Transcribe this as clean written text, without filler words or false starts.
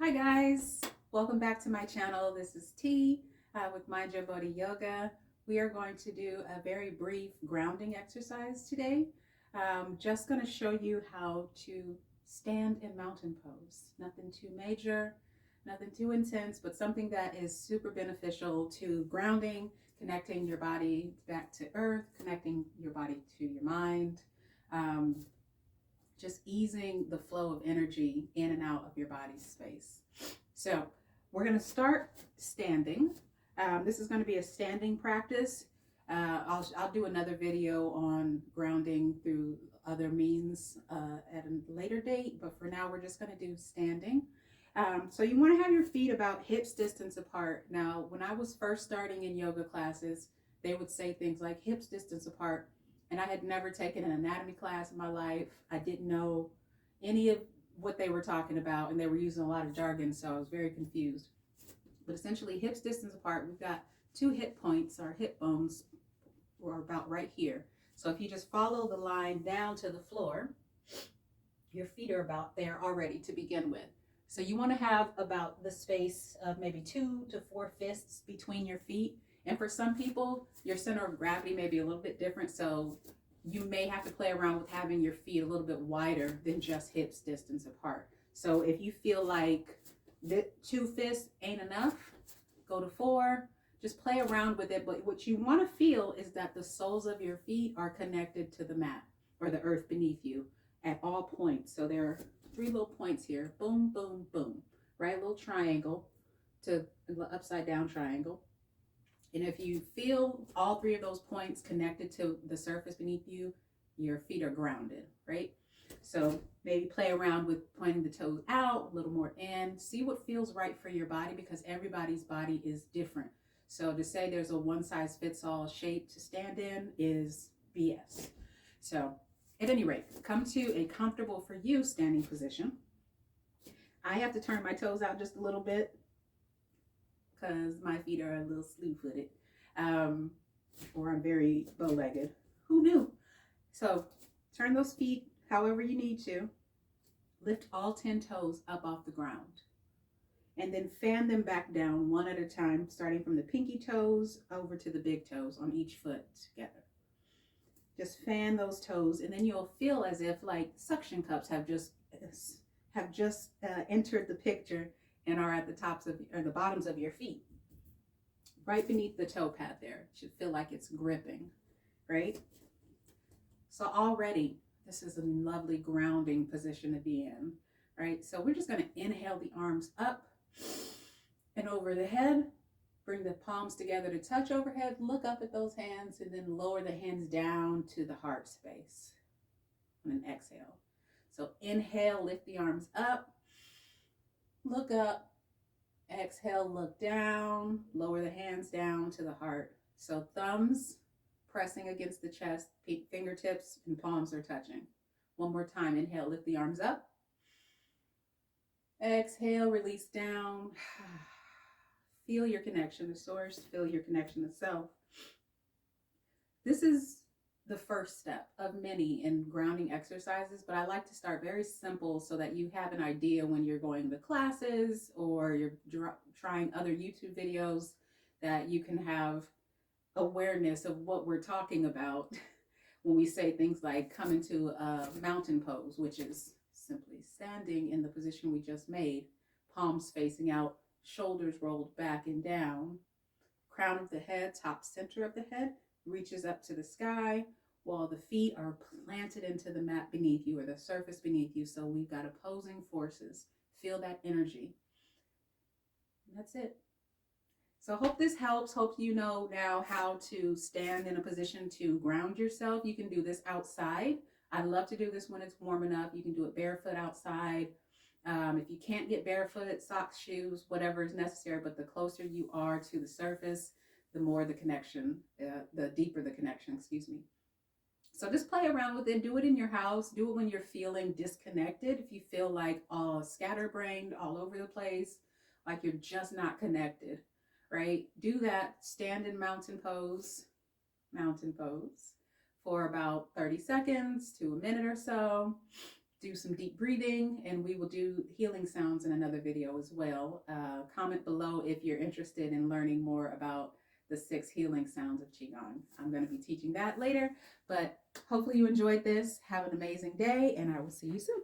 Hi guys, welcome back to my channel. This is T with Mind Your Body Yoga. We are going to do a very brief grounding exercise today. Just going to show you how to stand in mountain pose. Nothing too major, nothing too intense, but something that is super beneficial to grounding, connecting your body back to earth, connecting your body to your mind. Um, just easing the flow of energy in and out of your body's space. So we're going to start standing. This is going to be a standing practice. I'll do another video on grounding through other means at a later date, but for now we're just going to do standing. So you want to have your feet about hips distance apart. Now, when I was first starting in yoga classes, they would say things like hips distance apart, and I had never taken an anatomy class in my life. I didn't know any of what they were talking about, and they were using a lot of jargon, so I was very confused. But essentially, hips distance apart, we've got two hip points, our hip bones are about right here. So if you just follow the line down to the floor, your feet are about there already to begin with. So you want to have about the space of maybe 2 to 4 fists between your feet. And for some people, your center of gravity may be a little bit different. So you may have to play around with having your feet a little bit wider than just hips distance apart. So if you feel like 2 fists ain't enough, go to 4. Just play around with it. But what you want to feel is that the soles of your feet are connected to the mat or the earth beneath you at all points. So there are 3 little points here. Boom, boom, boom. Right? A little triangle to the upside down triangle. And if you feel all 3 of those points connected to the surface beneath you, your feet are grounded, right? So maybe play around with pointing the toes out, a little more in. See what feels right for your body, because everybody's body is different. So to say there's a one-size-fits-all shape to stand in is BS. So at any rate, come to a comfortable for you standing position. I have to turn my toes out just a little bit because my feet are a little slew-footed, or I'm very bow-legged. Who knew? So turn those feet however you need to. Lift all 10 toes up off the ground. And then fan them back down one at a time, starting from the pinky toes over to the big toes on each foot together. Just fan those toes, and then you'll feel as if like suction cups have just entered the picture and are at the tops of or the bottoms of your feet, right beneath the toe pad there. It should feel like it's gripping, right? So already this is a lovely grounding position to be in, right? So we're just going to inhale the arms up and over the head. Bring the palms together to touch overhead. Look up at those hands, and then lower the hands down to the heart space on an exhale. So inhale, lift the arms up. Look up. Exhale, look down. Lower the hands down to the heart. So thumbs pressing against the chest, fingertips and palms are touching. One more time. Inhale, lift the arms up. Exhale, release down. Feel your connection to source. Feel your connection to self. This is the first step of many in grounding exercises, but I like to start very simple so that you have an idea when you're going to classes or you're trying other YouTube videos, that you can have awareness of what we're talking about when we say things like come into a mountain pose, which is simply standing in the position we just made, palms facing out, shoulders rolled back and down, crown of the head, top center of the head reaches up to the sky, while the feet are planted into the mat beneath you or the surface beneath you. So we've got opposing forces. Feel that energy. And that's it. So hope this helps. Hope you know now how to stand in a position to ground yourself. You can do this outside. I love to do this when it's warm enough. You can do it barefoot outside. If you can't get barefoot, socks, shoes, whatever is necessary, but the closer you are to the surface, the more the connection, the deeper the connection, excuse me. So just play around with it. Do it in your house. Do it when you're feeling disconnected. If you feel like all scatterbrained all over the place, like you're just not connected, right? Do that. Stand in mountain pose for about 30 seconds to a minute or so. do some deep breathing, and we will do healing sounds in another video as well. Comment below if you're interested in learning more about the 6 healing sounds of Qigong. I'm going to be teaching that later, but hopefully you enjoyed this. Have an amazing day, and I will see you soon.